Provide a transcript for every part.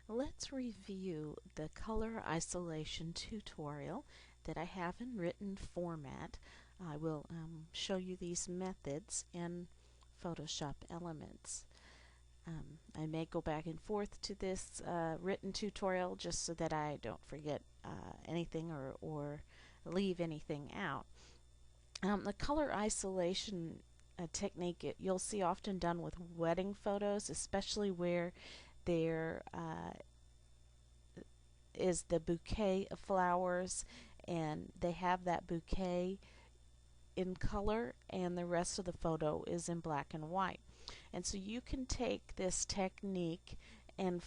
Let's review the color isolation tutorial that I have in written format. I will show you these methods in Photoshop Elements. I may go back and forth to this written tutorial just so that I don't forget anything or leave anything out. The color isolation technique you'll see often done with wedding photos, especially where there is the bouquet of flowers and they have that bouquet in color and the rest of the photo is in black and white. And so you can take this technique and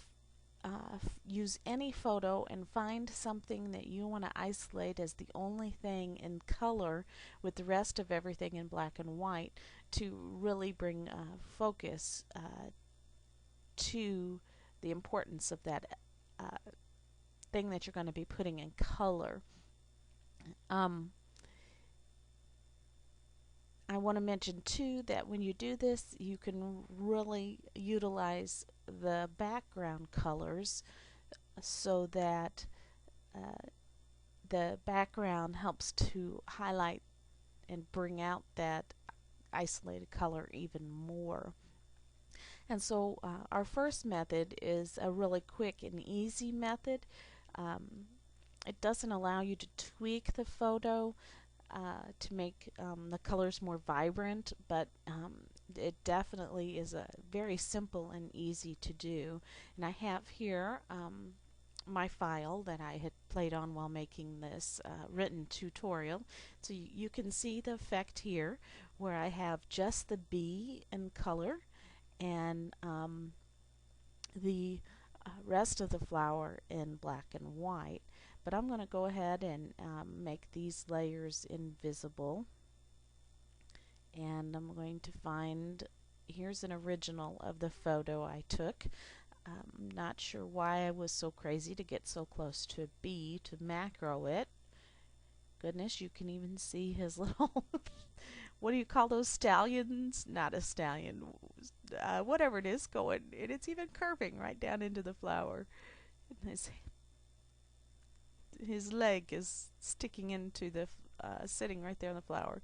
use any photo and find something that you want to isolate as the only thing in color with the rest of everything in black and white to really bring focus to the importance of that thing that you're going to be putting in color. I want to mention too that when you do this, you can really utilize the background colors so that the background helps to highlight and bring out that isolated color even more. And so our first method is a really quick and easy method. It doesn't allow you to tweak the photo to make the colors more vibrant, but it definitely is a very simple and easy to do. And I have here my file that I had played on while making this written tutorial. So you can see the effect here where I have just the bee in color and the rest of the flower in black and white. But I'm going to go ahead and make these layers invisible, and I'm going to find, here's an original of the photo I took. I'm not sure why I was so crazy to get so close to a bee to macro it. Goodness, you can even see his little what do you call those stallions? Not a stallion, whatever it is going, and it's even curving right down into the flower. And his leg is sticking into the sitting right there on the flower.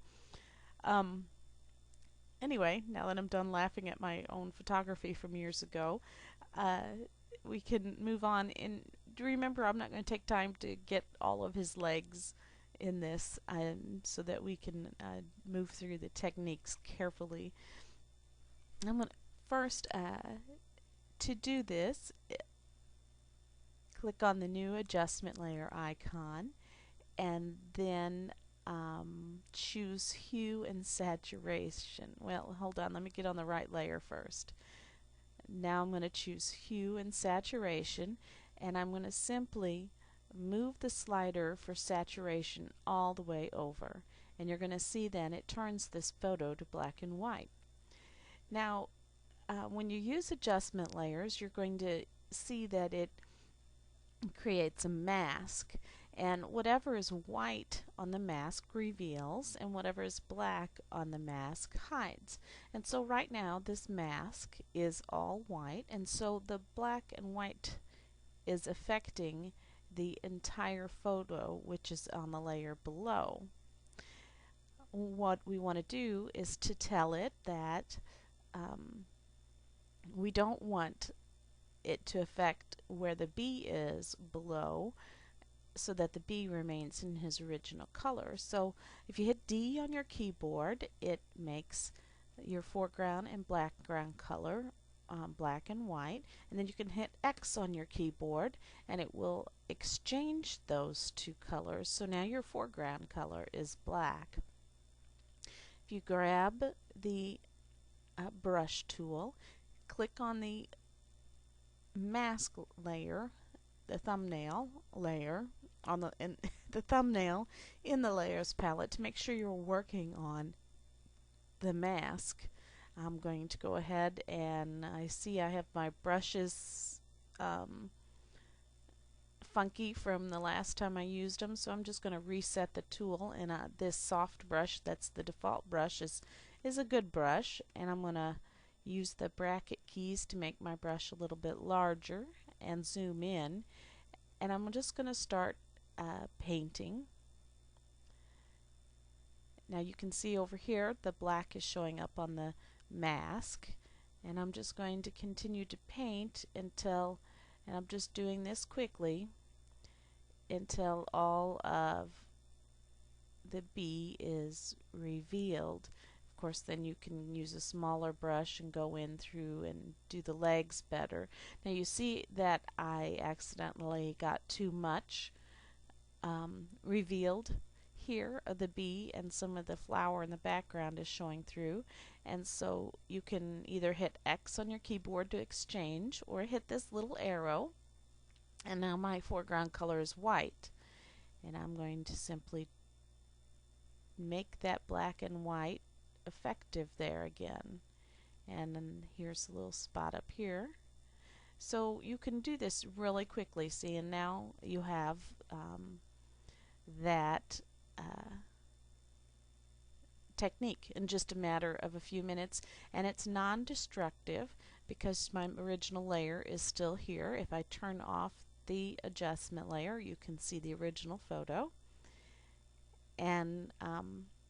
Anyway, now that I'm done laughing at my own photography from years ago, we can move on. And remember, I'm not going to take time to get all of his legs in this so that we can move through the techniques carefully. I'm going to first, to do this, click on the new adjustment layer icon and then choose hue and saturation. Well, hold on, let me get on the right layer first. Now I'm going to choose hue and saturation, and I'm going to simply move the slider for saturation all the way over, and you're going to see then it turns this photo to black and white. Now when you use adjustment layers, you're going to see that it creates a mask, and whatever is white on the mask reveals and whatever is black on the mask hides. And so right now this mask is all white, and so the black and white is affecting the entire photo, which is on the layer below. What we want to do is to tell it that we don't want it to affect where the bee is below, so that the bee remains in his original color. So if you hit D on your keyboard, it makes your foreground and background color black and white, and then you can hit X on your keyboard and it will exchange those two colors. So now your foreground color is black. If you grab the brush tool, click on the mask layer, the thumbnail layer on the thumbnail in the layers palette to make sure you're working on the mask. I'm going to go ahead and I see I have my brushes funky from the last time I used them, so I'm just going to reset the tool, and this soft brush that's the default brush is a good brush, and I'm going to use the bracket keys to make my brush a little bit larger, and zoom in, and I'm just going to start painting. Now you can see over here the black is showing up on the mask, and I'm just going to continue to paint until, and I'm just doing this quickly, until all of the bee is revealed. Of course, then you can use a smaller brush and go in through and do the legs better. Now you see that I accidentally got too much revealed here of the bee, and some of the flower in the background is showing through, and so you can either hit X on your keyboard to exchange or hit this little arrow, and now my foreground color is white, and I'm going to simply make that black and white effective there again. And then here's a little spot up here. So you can do this really quickly, see, and now you have that technique in just a matter of a few minutes, and it's non-destructive because my original layer is still here. If I turn off the adjustment layer, you can see the original photo, and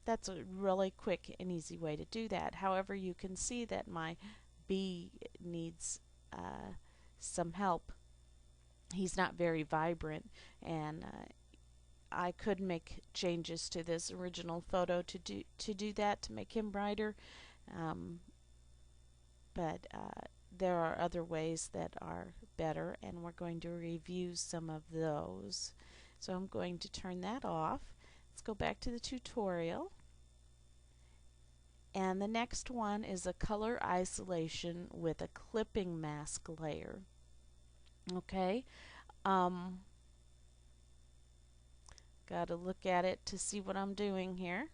that's a really quick and easy way to do that. However, you can see that my bee needs some help. He's not very vibrant, and I could make changes to this original photo to do that, to make him brighter, but there are other ways that are better, and we're going to review some of those. So I'm going to turn that off. Let's go back to the tutorial, and the next one is a color isolation with a clipping mask layer. Okay, got to look at it to see what I'm doing here.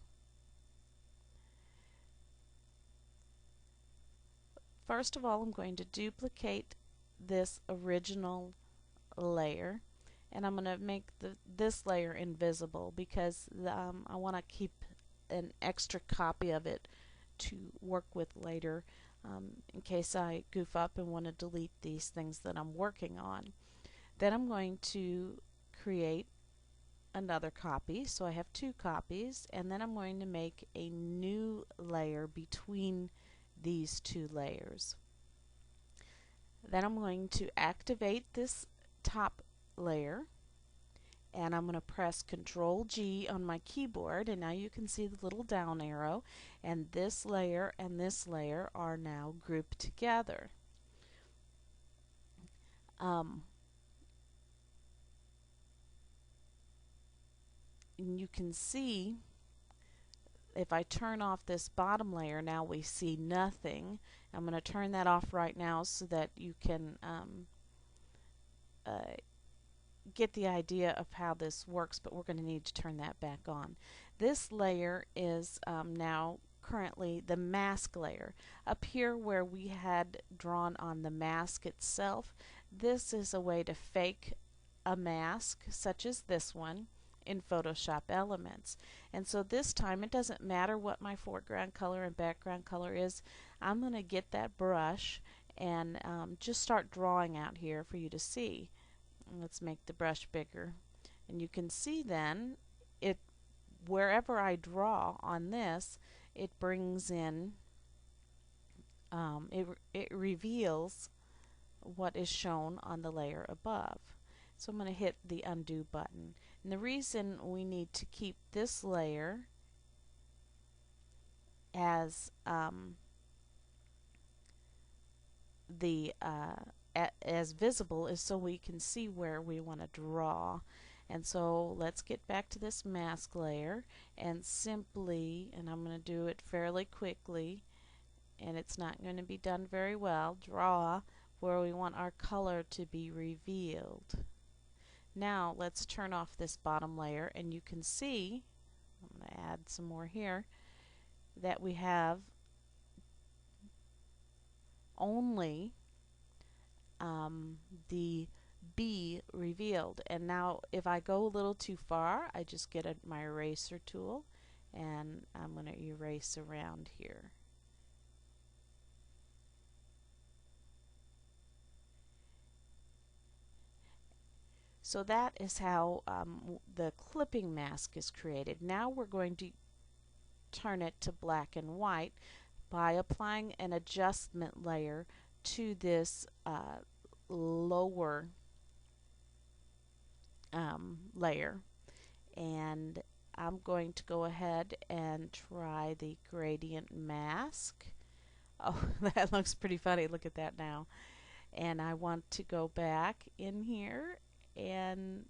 First of all, I'm going to duplicate this original layer, and I'm going to make this layer invisible because I want to keep an extra copy of it to work with later, in case I goof up and want to delete these things that I'm working on. Then I'm going to create another copy, so I have two copies, and then I'm going to make a new layer between these two layers. Then I'm going to activate this top layer, and I'm going to press Control G on my keyboard, and now you can see the little down arrow, and this layer are now grouped together. And you can see if I turn off this bottom layer, now we see nothing. I'm going to turn that off right now so that you can get the idea of how this works, but we're going to need to turn that back on. This layer is now currently the mask layer. Up here where we had drawn on the mask itself, this is a way to fake a mask such as this one in Photoshop Elements. And so this time it doesn't matter what my foreground color and background color is. I'm going to get that brush and just start drawing out here for you to see. Let's make the brush bigger, and you can see then it, wherever I draw on this, it brings in it reveals what is shown on the layer above. So I'm going to hit the undo button, and the reason we need to keep this layer as as visible is so we can see where we want to draw. And so let's get back to this mask layer and simply, and I'm going to do it fairly quickly, and it's not going to be done very well, draw where we want our color to be revealed. Now let's turn off this bottom layer, and you can see, I'm going to add some more here, that we have only the B revealed. And now if I go a little too far, I just get my eraser tool, and I'm going to erase around here. So that is how the clipping mask is created. Now we're going to turn it to black and white by applying an adjustment layer to this lower layer. And I'm going to go ahead and try the gradient mask. Oh, that looks pretty funny. Look at that now. And I want to go back in here and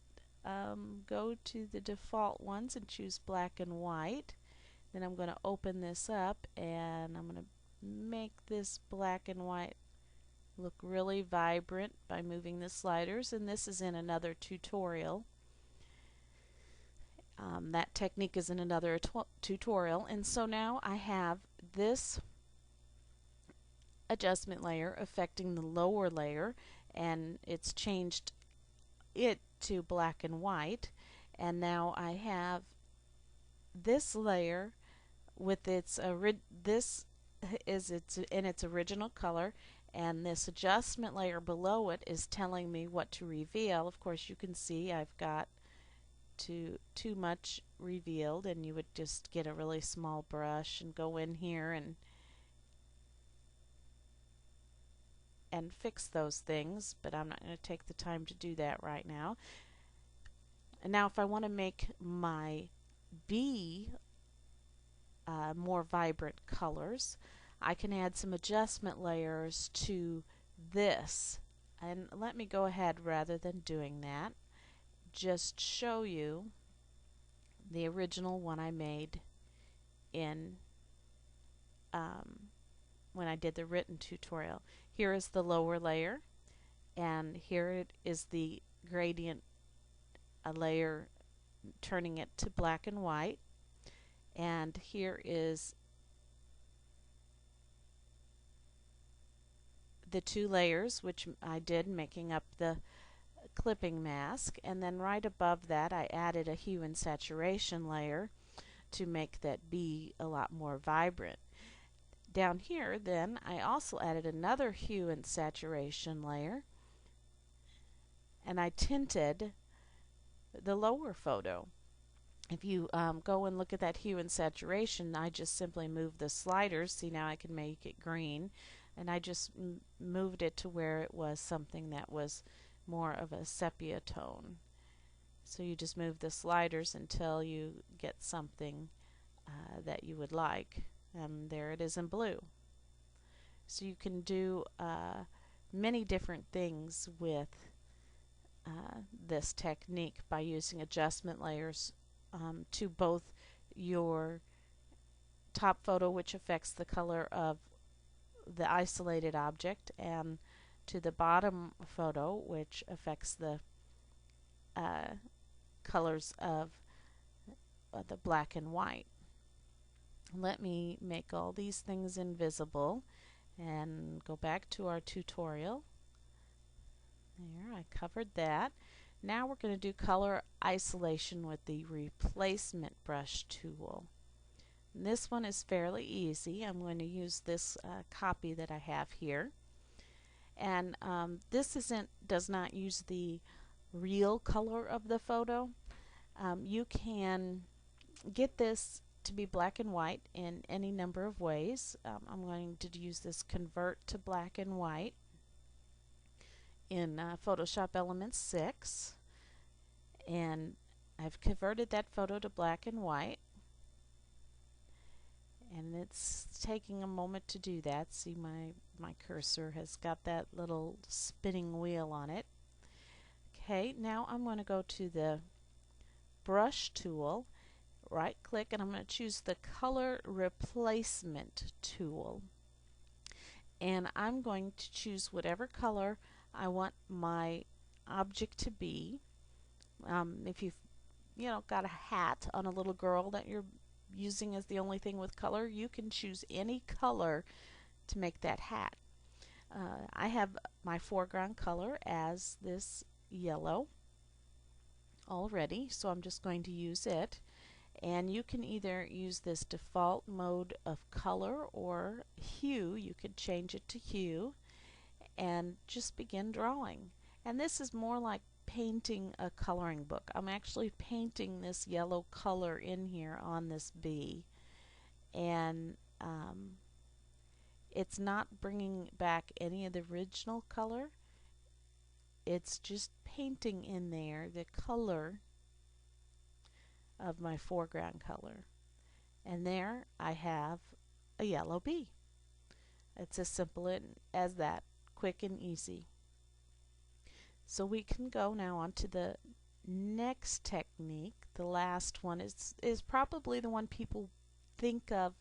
go to the default ones and choose black and white. Then I'm going to open this up and I'm going to make this black and white look really vibrant by moving the sliders, and this is in another tutorial. That technique is in another tutorial, and so now I have this adjustment layer affecting the lower layer, and it's changed it to black and white, and now I have this layer with its this is in its original color, and this adjustment layer below it is telling me what to reveal. Of course, you can see I've got too much revealed, and you would just get a really small brush and go in here and fix those things, but I'm not going to take the time to do that right now. And now if I want to make my bee more vibrant colors, I can add some adjustment layers to this. And let me go ahead, rather than doing that, just show you the original one I made in when I did the written tutorial. Here is the lower layer, and here it is the gradient layer, turning it to black and white, and here is the two layers which I did, making up the clipping mask, and then right above that I added a hue and saturation layer to make that bee a lot more vibrant. Down here then I also added another hue and saturation layer, and I tinted the lower photo. If you go and look at that hue and saturation, I just simply moved the sliders. See, now I can make it green, and I just moved it to where it was something that was more of a sepia tone. So you just move the sliders until you get something that you would like. There it is in blue. So you can do many different things with this technique by using adjustment layers to both your top photo, which affects the color of the isolated object, and to the bottom photo, which affects the colors of the black and white. Let me make all these things invisible and go back to our tutorial. There, I covered that. Now we're going to do color isolation with the replacement brush tool. And this one is fairly easy. I'm going to use this copy that I have here. And this does not use the real color of the photo. You can get this to be black and white in any number of ways. I'm going to use this convert to black and white in Photoshop Elements 6, and I've converted that photo to black and white, and it's taking a moment to do that. See, my cursor has got that little spinning wheel on it. Okay, now I'm going to go to the brush tool, right click, and I'm going to choose the color replacement tool, and I'm going to choose whatever color I want my object to be. If you've got a hat on a little girl that you're using as the only thing with color, you can choose any color to make that hat. I have my foreground color as this yellow already, so I'm just going to use it. And you can either use this default mode of color or hue. You could change it to hue and just begin drawing. And this is more like painting a coloring book. I'm actually painting this yellow color in here on this bee, and it's not bringing back any of the original color. It's just painting in there the color of my foreground color. And there I have a yellow bee. It's as simple as that, quick and easy. So we can go now on to the next technique. The last one is probably the one people think of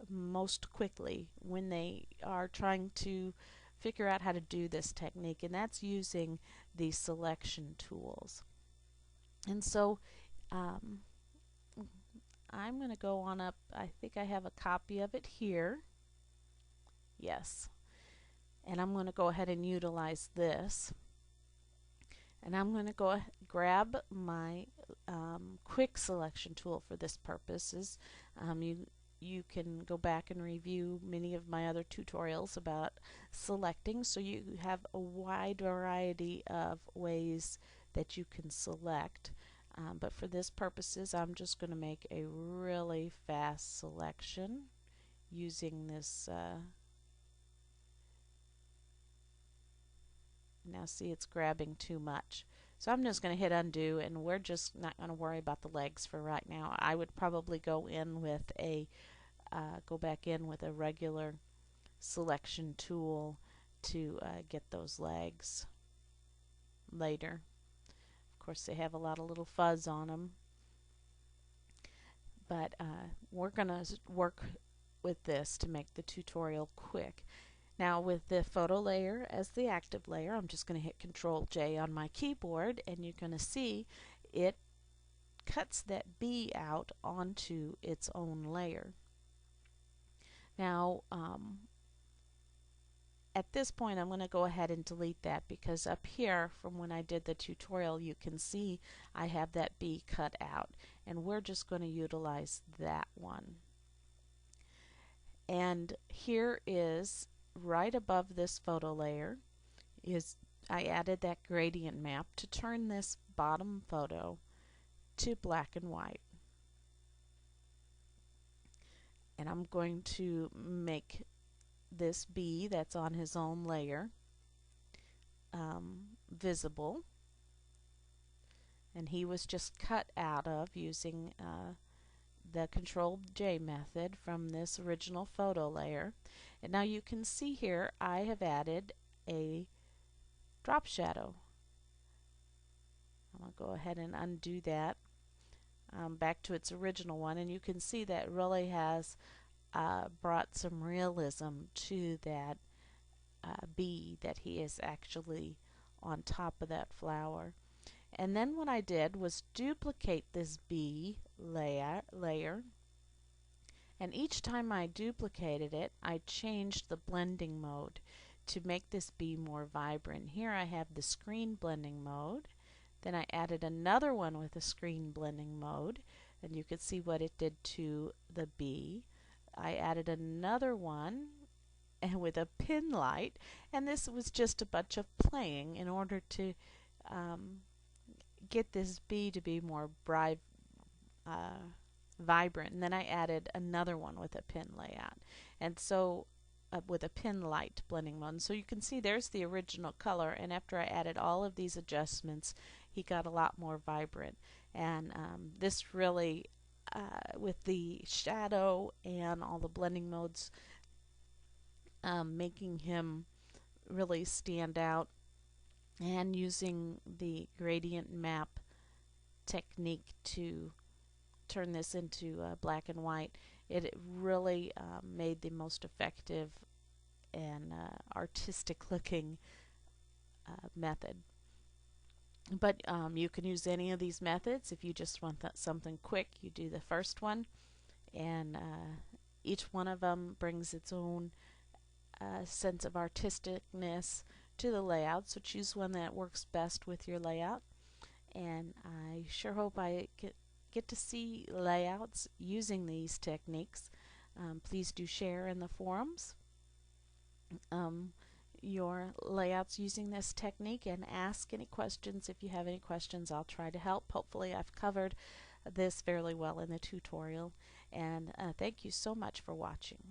most quickly when they are trying to figure out how to do this technique, and that's using the selection tools. And so I'm going to go on up. I think I have a copy of it here. Yes. And I'm going to go ahead and utilize this. And I'm going to go grab my quick selection tool for this purposes. You can go back and review many of my other tutorials about selecting, so you have a wide variety of ways that you can select. But for this purposes, I'm just going to make a really fast selection using this. Now see, it's grabbing too much. So I'm just going to hit undo, and we're just not going to worry about the legs for right now. I would probably go back in with a regular selection tool to get those legs later. Of course, they have a lot of little fuzz on them, but we're going to work with this to make the tutorial quick. Now with the photo layer as the active layer, I'm just going to hit Control J on my keyboard, and you're going to see it cuts that bee out onto its own layer. Now at this point I'm going to go ahead and delete that, because up here from when I did the tutorial you can see I have that bee cut out, and we're just going to utilize that one. And here is right above this photo layer is I added that gradient map to turn this bottom photo to black and white. And I'm going to make this bee that's on his own layer visible, and he was just cut out of using the Control J method from this original photo layer. And now you can see here I have added a drop shadow. I'm going to go ahead and undo that back to its original one, and you can see that really has brought some realism to that bee, that he is actually on top of that flower. And then what I did was duplicate this bee layer, and each time I duplicated it I changed the blending mode to make this bee more vibrant. Here I have the screen blending mode, then I added another one with a screen blending mode, and you could see what it did to the bee. I added another one and with a pin light, and this was just a bunch of playing in order to get this bee to be more vibrant. And then I added another one with a pin layout, and so with a pin light blending mode. So you can see there's the original color, and after I added all of these adjustments he got a lot more vibrant. And this really with the shadow and all the blending modes making him really stand out, and using the gradient map technique to turn this into black and white, it really made the most effective and artistic looking method. But you can use any of these methods. If you just want something quick, you do the first one, and each one of them brings its own sense of artisticness to the layout, so choose one that works best with your layout. And I sure hope I get to see layouts using these techniques. Please do share in the forums. your layouts using this technique and ask any questions. If you have any questions, I'll try to help. Hopefully I've covered this fairly well in the tutorial, and thank you so much for watching.